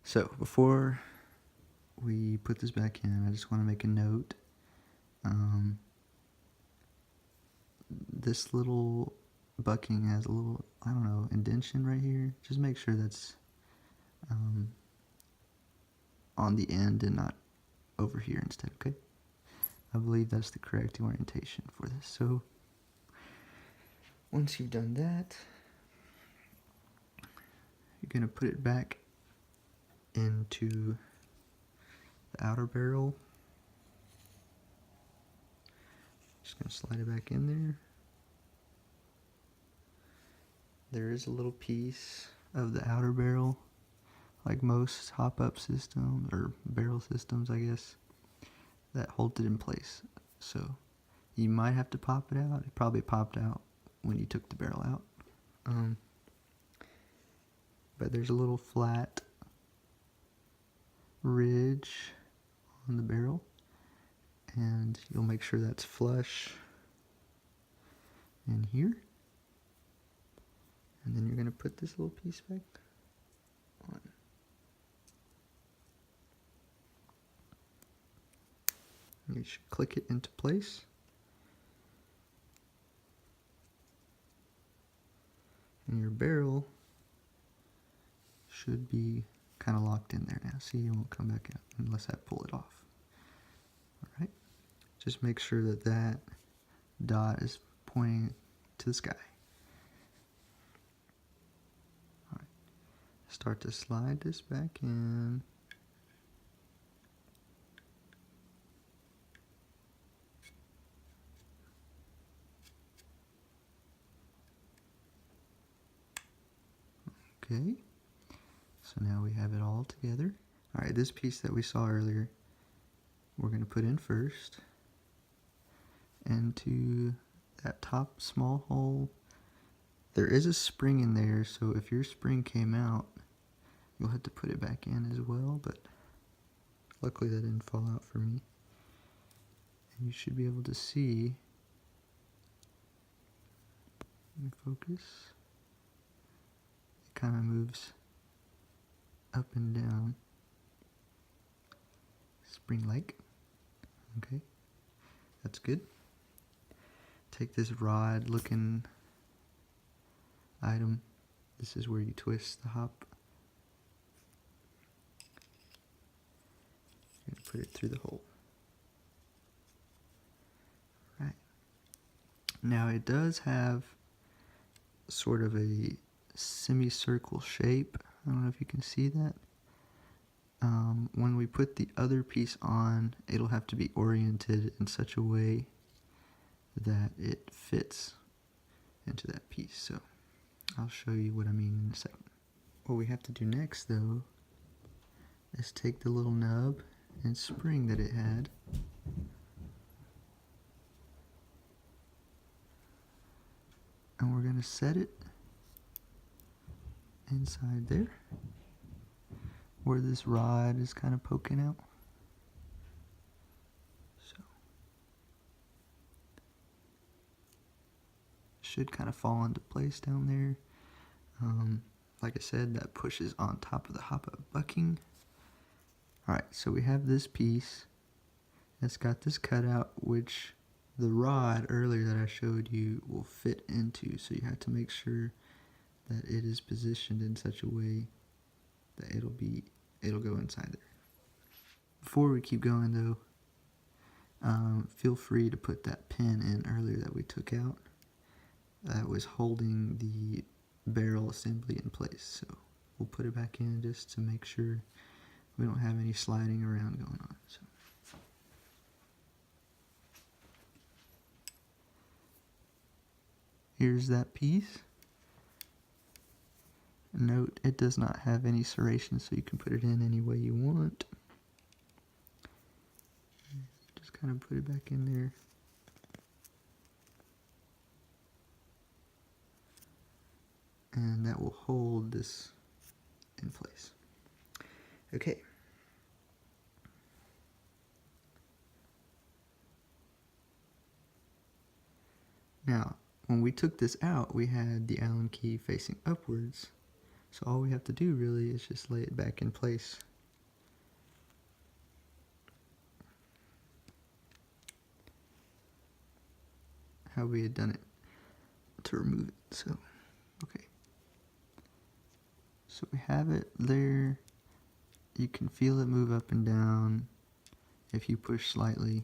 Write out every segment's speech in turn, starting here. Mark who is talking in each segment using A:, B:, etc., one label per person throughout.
A: So before we put this back in, I just want to make a note. This little bucking has a little, I don't know, indentation right here. Just make sure that's on the end and not over here instead, okay? I believe that's the correct orientation for this. So once you've done that, you're going to put it back into the outer barrel. Just going to slide it back in there. There is a little piece of the outer barrel, like most hop-up systems, or barrel systems, I guess, that holds it in place. So you might have to pop it out. It probably popped out when you took the barrel out. But there's a little flat ridge on the barrel, and you'll make sure that's flush in here. And then you're going to put this little piece back on. You should click it into place. And your barrel should be kind of locked in there now. See, it won't come back out unless I pull it off. Alright, just make sure that that dot is pointing to the sky. Alright, start to slide this back in. Okay, so now we have it all together. Alright, this piece that we saw earlier, we're going to put in first. Into that top small hole, there is a spring in there, so if your spring came out, you'll have to put it back in as well, but luckily that didn't fall out for me. And you should be able to see, let me focus, it kind of moves up and down, spring-like. Okay, that's good. Take this rod looking item. This is where you twist the hop. You're going to put it through the hole. Right. Now it does have sort of a semicircle shape. I don't know if you can see that. When we put the other piece on, it'll have to be oriented in such a way that it fits into that piece. So I'll show you what I mean in a second. What we have to do next though is take the little nub and spring that it had, and we're going to set it inside there where this rod is kind of poking out. So should kind of fall into place down there. Like I said, that pushes on top of the hop-up bucking. Alright, so we have this piece that's got this cutout, which the rod earlier that I showed you will fit into, so you have to make sure that it is positioned in such a way that it'll go inside there. Before we keep going though, feel free to put that pin in earlier that we took out. That was holding the barrel assembly in place, so we'll put it back in just to make sure we don't have any sliding around going on. So here's that piece. Note, it does not have any serrations, so you can put it in any way you want. Just kind of put it back in there. And that will hold this in place. Okay. Now, when we took this out, we had the Allen key facing upwards. So all we have to do really is just lay it back in place. How we had done it to remove it. So, okay. So we have it there. You can feel it move up and down if you push slightly.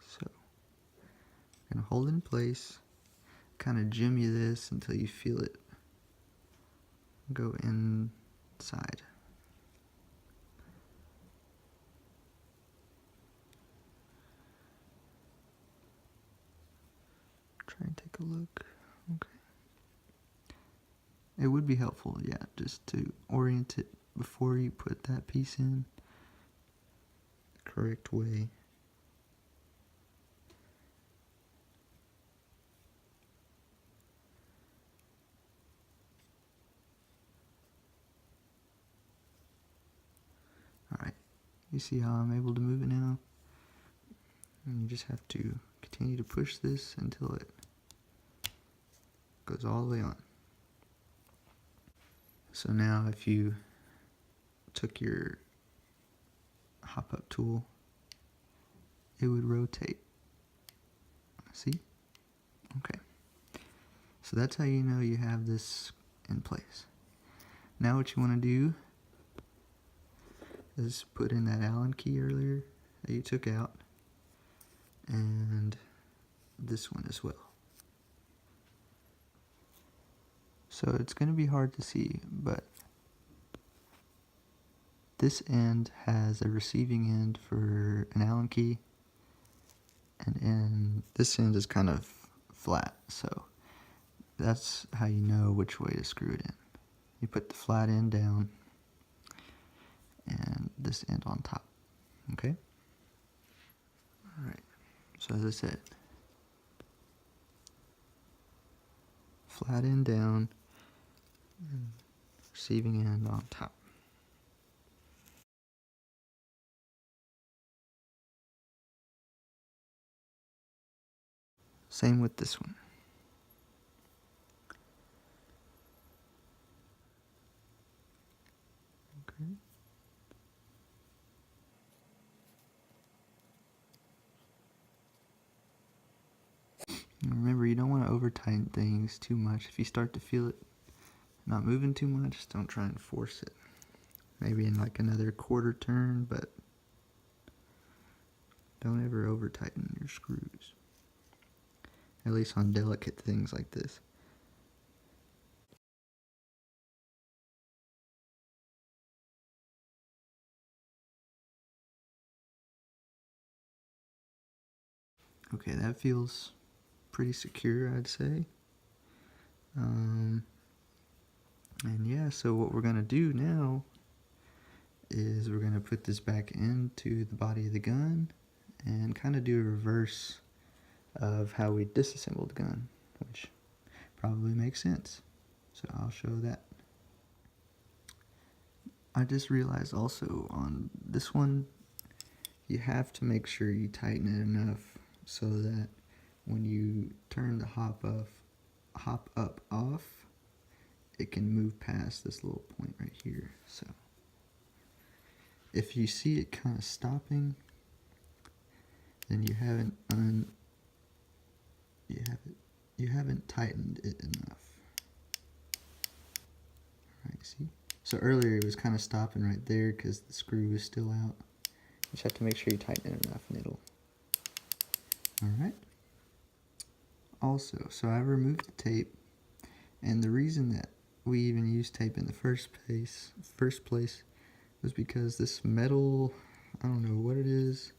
A: So, I'm gonna hold it in place, kind of jimmy this until you feel it go inside. Try and take a look. Okay. It would be helpful, yeah, just to orient it before you put that piece in the correct way. Alright, you see how I'm able to move it now? And you just have to continue to push this until it goes all the way on. So now if you took your hop-up tool, it would rotate. See? Okay. So that's how you know you have this in place. Now what you want to do is put in that Allen key earlier that you took out, and this one as well. So it's going to be hard to see, but this end has a receiving end for an Allen key, and this end is kind of flat, so that's how you know which way to screw it in. You put the flat end down and this end on top, okay? Alright, so as I said, flat end down, and receiving end on top. Same with this one. Okay. Remember, you don't want to over tighten things too much. If you start to feel it not moving too much, don't try and force it. Maybe in like another quarter turn, but don't ever over tighten your screws. At least on delicate things like this. Okay, that feels pretty secure, I'd say. And yeah, so what we're going to do now is we're going to put this back into the body of the gun and kind of do a reverse of how we disassembled the gun, which probably makes sense. So I'll show that. I just realized also on this one, you have to make sure you tighten it enough so that when you turn the hop up off, it can move past this little point right here. So if you see it kind of stopping, then you haven't tightened it enough. Alright, see? So earlier it was kind of stopping right there because the screw was still out. You just have to make sure you tighten it enough and it'll... Alright. Also, so I removed the tape, and the reason that we even used tape in the first place was because this metal, I don't know what it is,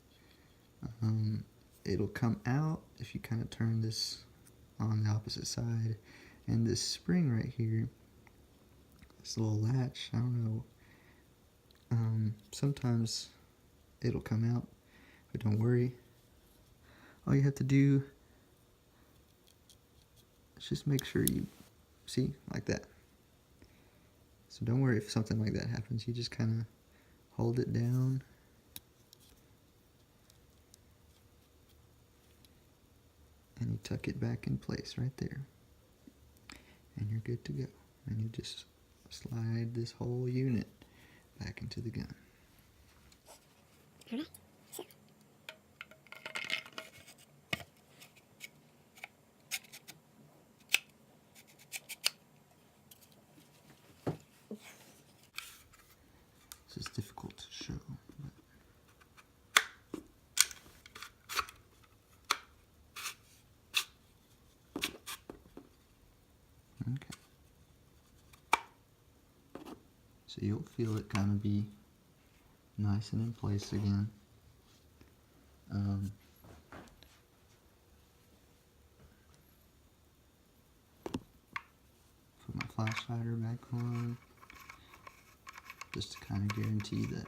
A: it'll come out if you kind of turn this on the opposite side, and this spring right here, this little latch, I don't know, sometimes it'll come out, but don't worry. All you have to do is just make sure you see, like that. So don't worry if something like that happens. You just kind of hold it down. And you tuck it back in place right there. and you're good to go. And you just slide this whole unit back into the gun. This is difficult to show. Okay. So you'll feel it kind of be nice and in place again. Put my flash slider back on, just to kind of guarantee that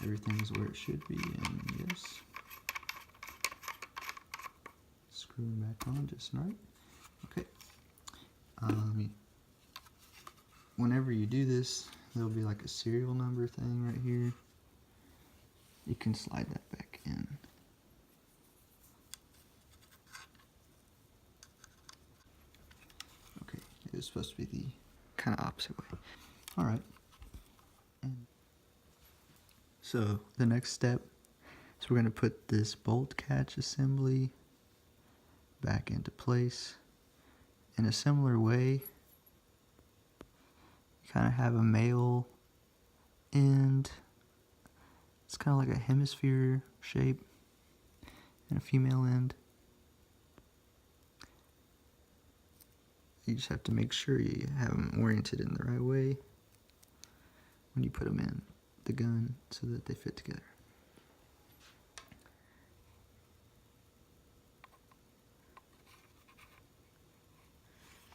A: everything's where it should be, and yes. Screw them back on just right. Okay. Whenever you do this, there'll be like a serial number thing right here. You can slide that back in. Okay, it was supposed to be the kind of opposite way. Alright. So the next step is we're going to put this bolt catch assembly back into place. In a similar way, you kind of have a male end. It's kind of like a hemisphere shape, and a female end. You just have to make sure you have them oriented in the right way when you put them in the gun so that they fit together.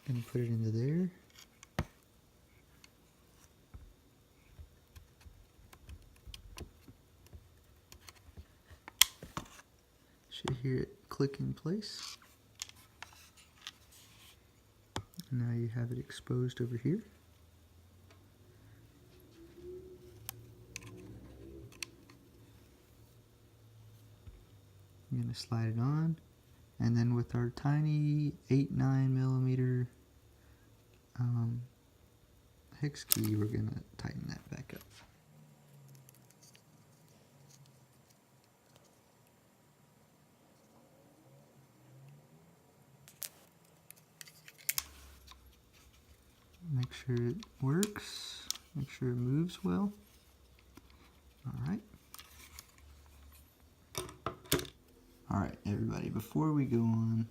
A: Gonna put it into there. Should hear it click in place. Now you have it exposed over here. I'm going to slide it on, and then with our tiny 8-9 millimeter hex key, we're going to tighten that back up. Make sure it works, make sure it moves well. Alright. Alright everybody, before we go on,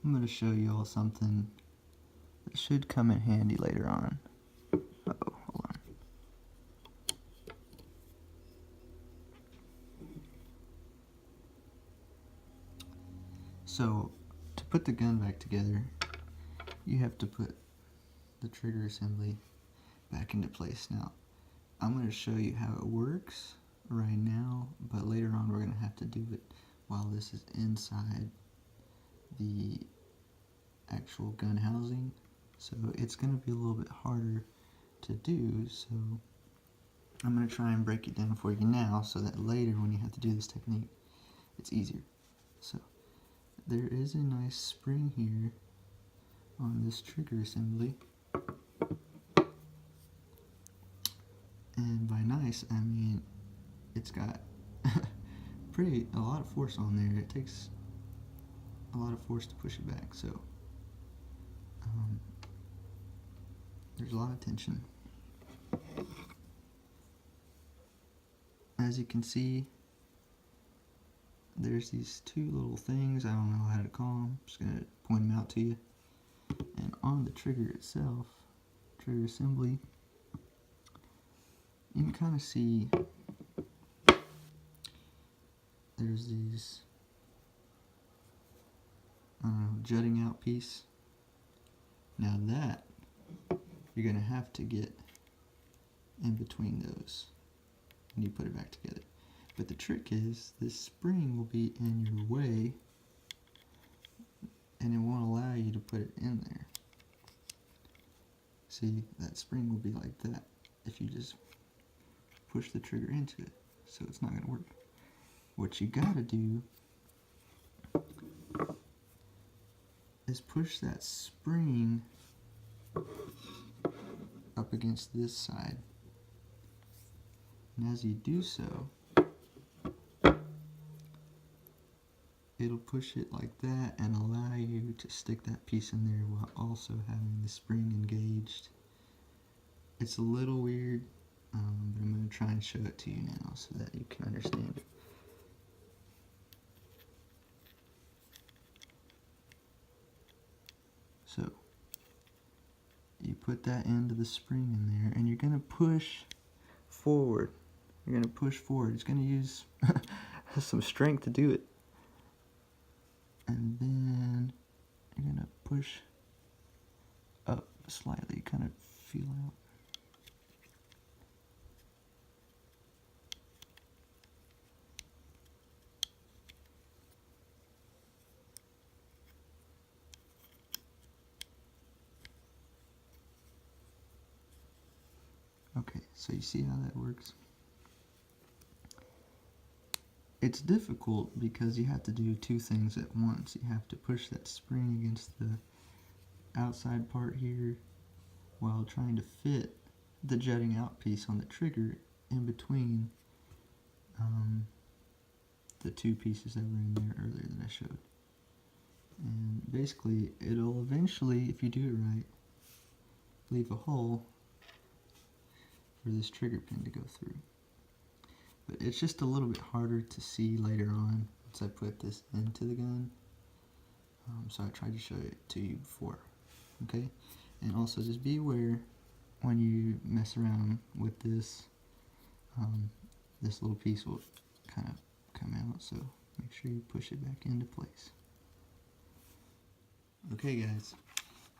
A: I'm going to show you all something that should come in handy later on. Uh-oh, hold on. So, to put the gun back together, you have to put the trigger assembly back into place. Now, I'm going to show you how it works right now, but later on we're going to have to do it while this is inside the actual gun housing. So it's going to be a little bit harder to do, so I'm going to try and break it down for you now so that later when you have to do this technique, it's easier. So there is a nice spring here on this trigger assembly. And by nice, I mean it's got a lot of force on there. It takes a lot of force to push it back, so there's a lot of tension. As you can see, there's these two little things, I don't know how to call them, I'm just going to point them out to you. And on the trigger itself, trigger assembly, you can kind of see there's these, jutting out piece. Now that, you're going to have to get in between those when you put it back together. But the trick is, this spring will be in your way, and it won't allow you to put it in there. See, that spring will be like that if you just push the trigger into it, so it's not going to work. What you gotta do is push that spring up against this side. And as you do so, it'll push it like that and allow you to stick that piece in there while also having the spring engaged. It's a little weird, but I'm going to try and show it to you now so that you can understand it. So, you put that end of the spring in there and you're going to push forward. You're going to push forward. It's going to use some strength to do it. And then you're going to push up slightly, kind of feel out. Okay, so you see how that works? It's difficult because you have to do two things at once. You have to push that spring against the outside part here while trying to fit the jutting out piece on the trigger in between the two pieces that were in there earlier that I showed. And basically, it'll eventually, if you do it right, leave a hole for this trigger pin to go through. But it's just a little bit harder to see later on once I put this into the gun. So I tried to show it to you before. Okay? And also just be aware when you mess around with this, this little piece will kind of come out, so make sure you push it back into place. Okay guys,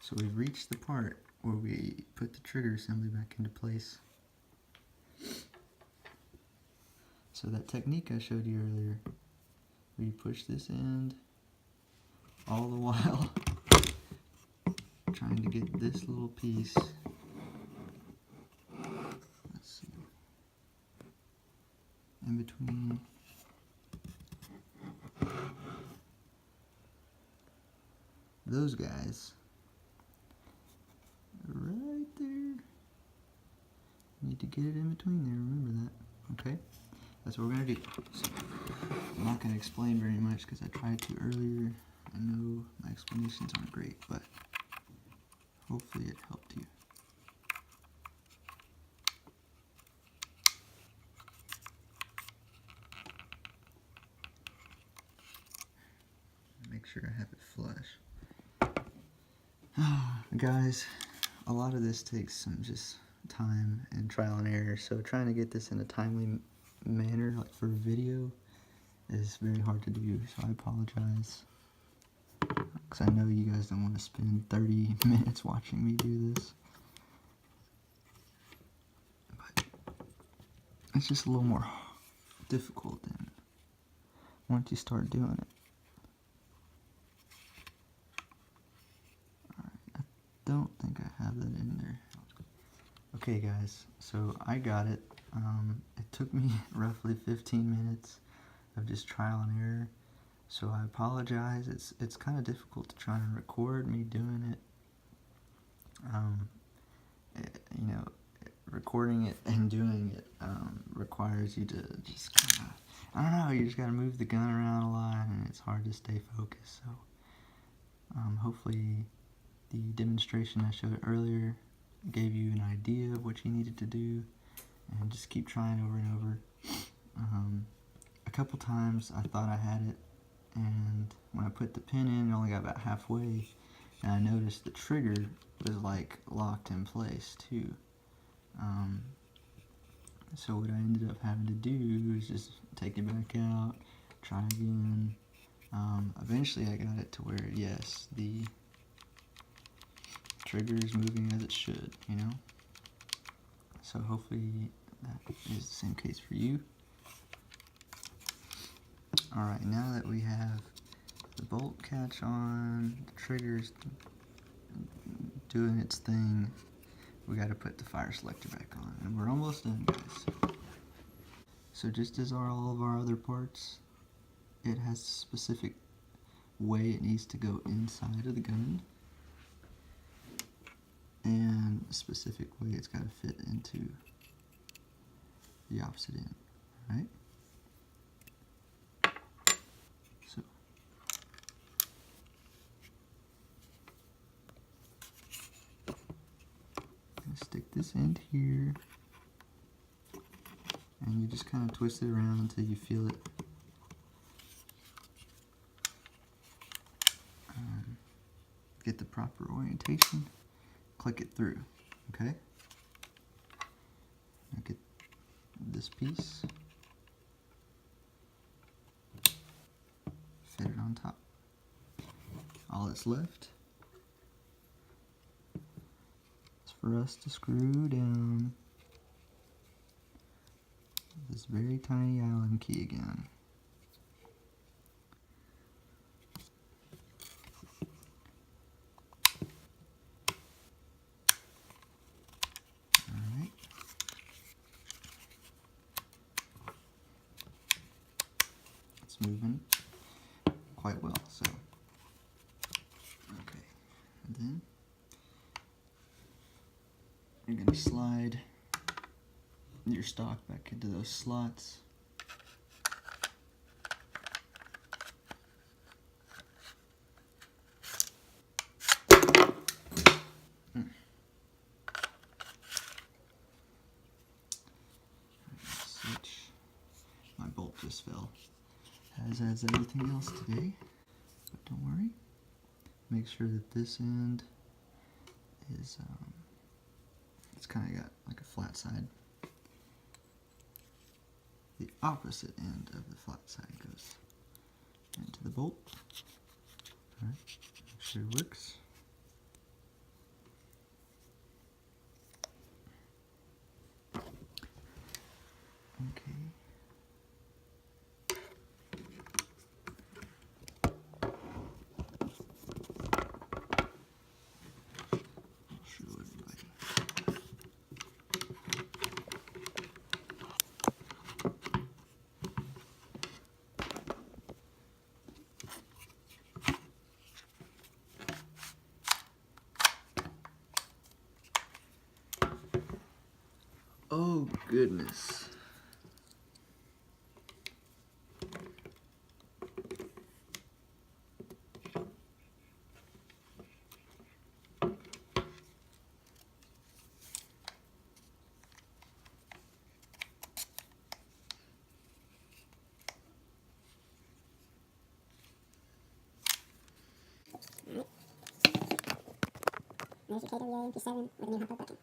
A: so we've reached the part where we put the trigger assembly back into place. So that technique I showed you earlier, where you push this end all the while trying to get this little piece, let's see, in between those guys right there. You need to get it in between there, remember that, okay? That's what we're going to do. So, I'm not going to explain very much because I tried to earlier. I know my explanations aren't great, but hopefully it helped you. Make sure I have it flush. Guys, a lot of this takes some just time and trial and error, so trying to get this in a timely manner, like for a video, is very hard to do, so I apologize. Because I know you guys don't want to spend 30 minutes watching me do this. But it's just a little more difficult than once you start doing it. Alright, I don't think I have that in there. Okay guys, so I got it. It took me roughly 15 minutes of just trial and error, so I apologize. It's kind of difficult to try and record me doing it. You know, recording it and doing it requires you to just kind of, I don't know, you just got to move the gun around a lot and it's hard to stay focused. So hopefully the demonstration I showed earlier gave you an idea of what you needed to do, and just keep trying over and over. A couple times I thought I had it, and when I put the pin in, it only got about halfway, and I noticed the trigger was like locked in place too. So what I ended up having to do is just take it back out, try again. Eventually I got it to where, yes, the trigger is moving as it should, you know? So hopefully that is the same case for you. Alright, now that we have the bolt catch on, the trigger's doing its thing, we got to put the fire selector back on. And we're almost done, guys. So just as are all of our other parts, it has specific way it needs to go inside of the gun, and a specific way it's got to fit into the opposite end, right? So I'm going to stick this end here, and you just kind of twist it around until you feel it get the proper orientation. Click it through, okay? Now get this piece, fit it on top. All that's left is for us to screw down this very tiny Allen key again. Alright. It's moving quite well, so okay. And then you're going to slide your stock back into those slots. Switch. My bolt just fell, as everything else today, but don't worry. Make sure that this end is it's kind of got like a flat side. The opposite end of the flat side goes into the bolt. Alright, make sure it works. Okay. I'll show everybody. Oh goodness.
B: There's your KWA MP7 with a new hot bucket.